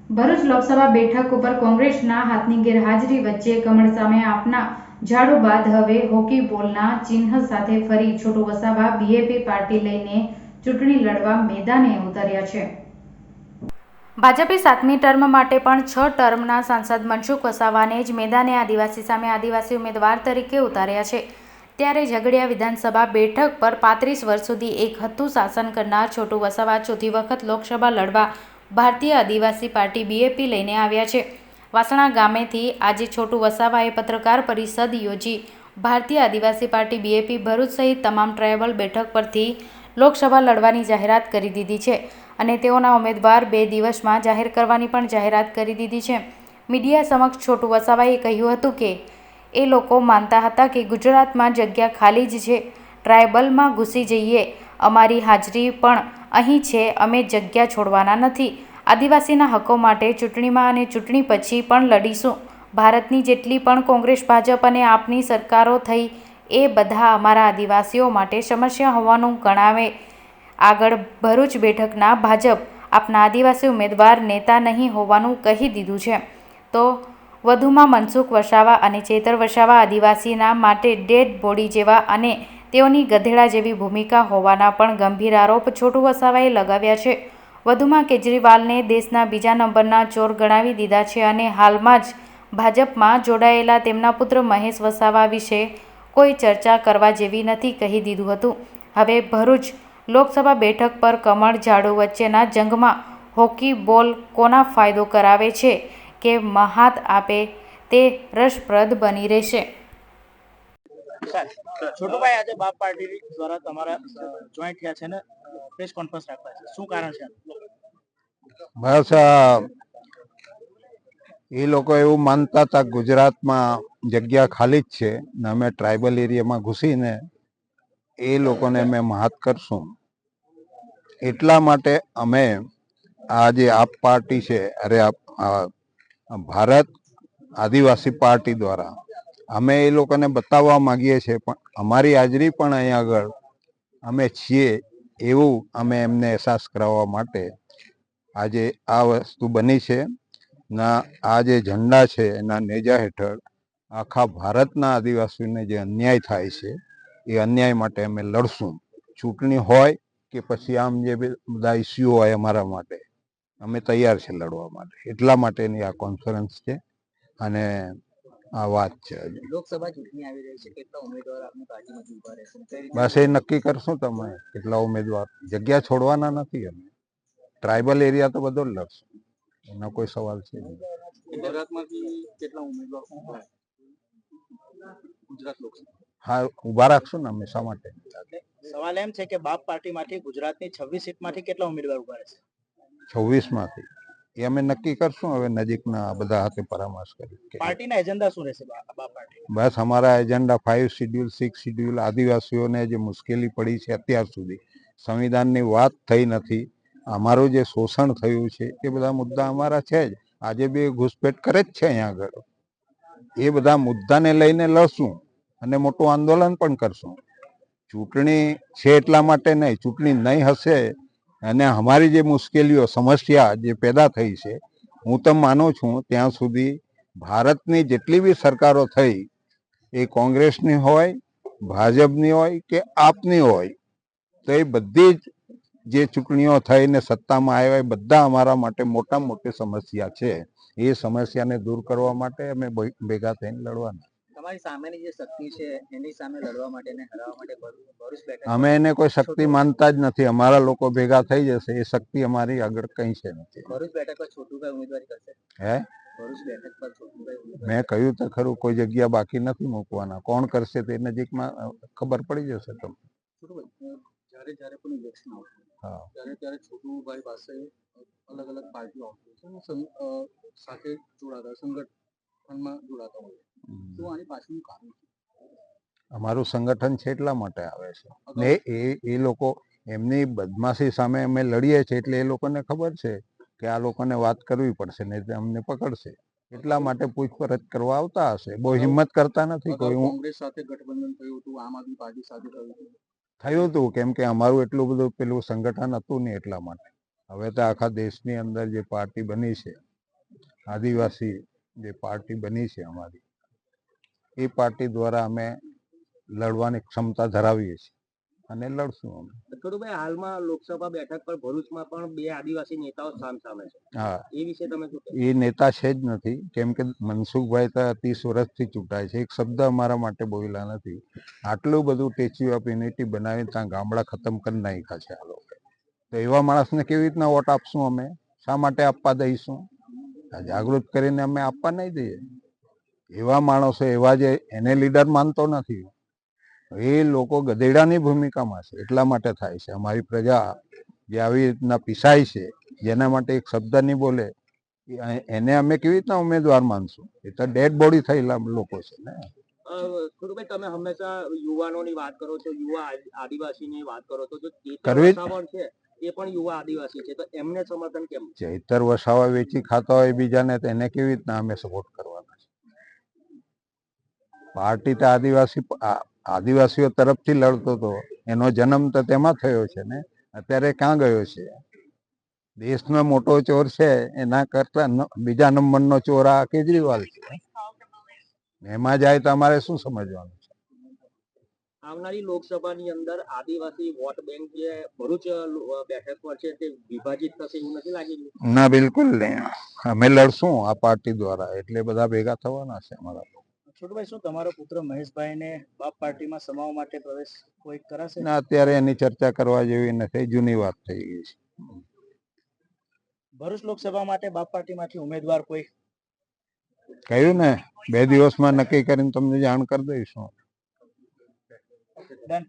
ભરૂચ લોકસભા બેઠક ઉપર કોંગ્રેસના હાથની ગેરહાજરી વચ્ચે કમળ સામે આપના ઝાડુ બાદ હવે હોકી બોલના ચિહ્ન સાથે ફરી છોટુ વસાવા બીએપી પાર્ટી લઈને ચૂંટણી લડવા મેદાને ઉતર્યા છે। ભાજપે 7મી ટર્મ માટે પણ 6 ટર્મના સાંસદ મનસુખ વસાવાને જ મેદાને આદિવાસી સામે આદિવાસી ઉમેદવાર તરીકે ઉતાર્યા છે। ત્યારે ઝઘડિયા વિધાનસભા બેઠક પર 35 વર્ષ સુધી એક હતું શાસન કરનાર છોટુ વસાવા ચોથી વખત લોકસભા લડવા ભારતીય આદિવાસી પાર્ટી બીએપી લઈને આવ્યા છે। વાસણા ગામેથી આજે છોટુ વસાવાએ પત્રકાર પરિષદ યોજી ભારતીય આદિવાસી પાર્ટી બીએપી ભરૂચ સહિત તમામ ટ્રાયબલ બેઠક પરથી લોકસભા લડવાની જાહેરાત કરી દીધી છે અને તેઓના ઉમેદવાર 2 દિવસમાં જાહેર કરવાની પણ જાહેરાત કરી દીધી છે। મીડિયા સમક્ષ છોટુ વસાવાએ કહ્યું હતું કે એ લોકો માનતા હતા કે ગુજરાતમાં જગ્યા ખાલી જ છે, ટ્રાયબલમાં ઘૂસી જઈએ, અમારી હાજરી પણ અહીં છે, અમે જગ્યા છોડવાના નથી, આદિવાસીના હકો માટે ચૂંટણીમાં અને ચૂંટણી પછી પણ લડીશું। ભારતની જેટલી પણ કોંગ્રેસ ભાજપ અને આપની સરકારો થઈ એ બધા અમારા આદિવાસીઓ માટે સમસ્યા હોવાનું ગણાવે। આગળ ભરૂચ બેઠકના ભાજપ આપના આદિવાસી ઉમેદવાર નેતા નહીં હોવાનું કહી દીધું છે। તો વધુમાં મનસુખ વસાવા અને ચેતર વસાવા આદિવાસીના માટે ડેડ બોડી જેવા અને તેઓની ગધેડા જેવી ભૂમિકા હોવાના પણ ગંભીર આરોપ છોટુ વસાવાએ લગાવ્યા છે। વધુમાં કેજરીવાલને દેશના બીજા નંબરના ચોર ગણાવી દીધા છે અને હાલમાં જ ભાજપમાં જોડાયેલા તેમના પુત્ર મહેશ વસાવા વિશે કોઈ ચર્ચા કરવા જેવી નથી કહી દીધું હતું। હવે ભરૂચ લોકસભા બેઠક પર કમળ ઝાડુ વચ્ચેના જંગમાં હોકી બોલ કોના ફાયદો કરાવે છે કે મહાત આપે તે રસપ્રદ બની રહેશે। છોટુભાઈ, આજે બાપ પાર્ટી દ્વારા તમારા જોઈન્ટ થયા છે ને પ્રેસ કોન્ફરન્સ રાખવા છે, શું કારણ છે? બસ એ લોકો એવું માનતા હતા ગુજરાતમાં જગ્યા ખાલી જ છે ને અમે ટ્રાઇબલ એરિયામાં ઘૂસીને એ લોકોને અમે મહાત કરશું, એટલા માટે અમે આ જે આપ પાર્ટી છે, ભારત આદિવાસી પાર્ટી દ્વારા અમે એ લોકોને બતાવવા માંગીએ છીએ, પણ અમારી હાજરી પણ અહીંયા આગળ અમે છીએ એવું અમે એમને અહેસાસ કરાવવા માટે આજે આ વસ્તુ બની છે। ના આ જે ઝંડા છે એના નેજા હેઠળ આખા ભારતના આદિવાસીઓને જે અન્યાય થાય છે એ અન્યાય માટે અમે લડશું। ચૂંટણી હોય કે પછી આમ જે બધા ઇસ્યુ હોય અમારા માટે અમે તૈયાર છે લડવા માટે, એટલા માટેની આ કોન્ફરન્સ છે અને આ વાત છે। લોકસભા ચૂંટણી આવી રહી છે, કેટલા ઉમેદવાર આપની પાર્ટીમાંથી ઉભા રહેશે? બસ એ નક્કી કરશું તમે કેટલા ઉમેદવાર, જગ્યા છોડવાના નથી અમે, ટ્રાઇબલ એરિયા તો બધો જ લડશું, એનો કોઈ સવાલ છે નહીં। ગુજરાતમાંથી કેટલા ઉમેદવાર ગુજરાત લોકસભા? હા, ઉભા રાખશું ને અમે, શા માટે? સવાલ એમ છે કે બાપ પાર્ટીમાંથી ગુજરાતની 26 સીટમાંથી કેટલા ઉમેદવાર ઉભા રહેશે? 26 માંથી એ અમે નક્કી કરશું હવે નજીકના બધા હાથે પરામર્શ કરી। પાર્ટીના એજન્ડા શું રહેશે બાપ પાર્ટી? બસ અમારા એજન્ડા 5 શિડ્યુલ 6 શિડ્યુલ આદિવાસીઓને જે મુશ્કેલી પડી છે અત્યાર સુધી, સંવિધાનની વાત થઈ નથી, અમારું જે શોષણ થયું છે એ બધા મુદ્દા અમારા છે જ, આજે બી ઘૂસપેઠ કરે જ છે અહીંયા આગળ, એ બધા મુદ્દાને લઈને લડશું અને મોટું આંદોલન પણ કરશું। ચૂંટણી છે એટલા માટે નહીં, ચૂંટણી નહીં હશે અને અમારી જે મુશ્કેલીઓ સમસ્યા જે પેદા થઈ છે, હું તો માનું છું ત્યાં સુધી ભારતની જેટલી બી સરકારો થઈ એ કોંગ્રેસની હોય, ભાજપની હોય કે આપની હોય, તો એ બધી જ જે ચૂંટણીઓ થઈને સત્તામાં આવ્યા એ બધા અમારા માટે મોટા મોટી સમસ્યા છે। એ સમસ્યાને દૂર કરવા માટે અમે ભેગા થઈને લડવાના। તમારી સામેની જે શક્તિ છે એની સામે લડવા માટે ને હરાવવા માટે ભરૂચ બેઠક અમે એને કોઈ શક્તિ માનતા જ નથી, અમારા લોકો ભેગા થઈ જશે, એ શક્તિ અમારી આગળ કઈ છે નથી। ભરૂચ બેઠક પર છોટુભાઈ ઉમેદવારી કરશે? હે, ભરૂચ બેઠક પર છોટુભાઈ મેં કહ્યું તો ખરું, કોઈ જગ્યા બાકી નથી મૂકવાના, કોણ કરશે તે નજીકમાં ખબર પડી જશે તમને। જ્યારે જ્યારે પણ ઇલેક્શન આવશે ત્યારે છોટુભાઈ પાસે અલગ અલગ પાર્ટીઓ આવતી છે સાથે જોડાતા સંગઠનમાં જોડાતા હોય, તો આની પાછળનું કારણ છે? અમારું સંગઠન છે એટલા માટે આવે છે ને એ લોકો એમની બદમાશી સામે અમે લડીએ છીએ, એટલે એ લોકોને ખબર છે કે આ લોકોને વાત કરવી પડશે ને અમને પકડશે, એટલા માટે પૂછપરછ કરવા આવતા હશે, બહુ હિંમત કરતા નથી કોઈ। કોંગ્રેસ સાથે ગઠબંધન થયું હતું, આમ આદમી પાર્ટી સાથે થયું હતું, કેમ કે અમારું એટલું બધું પેલું સંગઠન હતું નહીં એટલા માટે। હવે તો આખા દેશની અંદર જે પાર્ટી બની છે આદિવાસી જે પાર્ટી બની છે અમારી, એ પાર્ટી દ્વારા અમે લડવાની ક્ષમતા ધરાવીએ છીએ અને લડશું અમે. ખડુભાઈ, હાલમાં લોકસભા બેઠક પર ભરૂચમાં પણ 2 આદિવાસી નેતાઓ સામે છે. હા, એ વિશે તમે શું કહેશો? એ નેતા છે જ નથી, કેમ કે મનસુખભાઈ તો 30 વર્ષથી ચૂંટાય છે, એક શબ્દ અમારા માટે બોલ્યા નથી. આટલું બધું સ્ટેચ્યુ ઓફ યુનિટી બનાવી ત્યાં ગામડા ખતમ કરી નાખ્યા છે આ લોકો. તો એવા માણસને કેવી રીતના વોટ આપશું અમે? શા માટે આપવા દઈશું? જાગૃત કરીને અમે આપવા નહીં દઈએ. એવા માણસો, એવા જે એને લીડર માનતો નથી, એ લોકો ગધેડાની ભૂમિકામાં છે. એટલા માટે થાય છે. અમારી પ્રજા જે આવી રીતના પીસાય છે, જેના માટે એક શબ્દ નહીં બોલે, એને અમે કેવી રીતના ઉમેદવાર માનશું? એ તો ડેડ બોડી થયેલા લોકો છે ને. ખડુભાઈ, તમે હંમેશા યુવાનોની વાત કરો છો, યુવા આદિવાસીની વાત કરો છો, જો કરવી છે એ પણ યુવા આદિવાસી છે, તો એમને સમર્થન કેમ? ચૈતર વસાવા વેચી ખાતા હોય બીજાને, તો એને કેવી રીતના અમે સપોર્ટ કરવાના છે? પાર્ટી તો આદિવાસીઓ તરફથી લડતો હતો, એનો જન્મ તો તેમાં થયો છે ને. અત્યારે ક્યાં ગયો છે? દેશનો મોટો ચોર છે, એના કરતા બીજા નંબરનો ચોર આ કેજરીવાલ છે. એમાં જાય તો અમારે શું સમજવાનું છે? આવનારી લોકસભાની અંદર આદિવાસી વોટ બેંક જે ભરૂચ બેઠક પર છે તે વિભાજિત થશે એવું નથી લાગી રહ્યું? ના, બિલકુલ નહીં. અમે લડશું આ પાર્ટી દ્વારા, એટલે બધા ભેગા થવાના છે અમારા. છોટુભાઈ, શું તમારો પુત્ર મહેશભાઈને બાપ પાર્ટીમાં સમાવવા માટે પ્રવેશ કોઈ કરાશે? ના, અત્યારે એની ચર્ચા કરવા જેવી નથી, જૂની વાત થઈ ગઈ છે. ભરૂચ લોકસભા માટે બાપ પાર્ટીમાંથી ઉમેદવાર કોઈ કહ્યું ને, 2 દિવસમાં નક્કી કરીને તમને જાણ કરી દઈશું. ડન.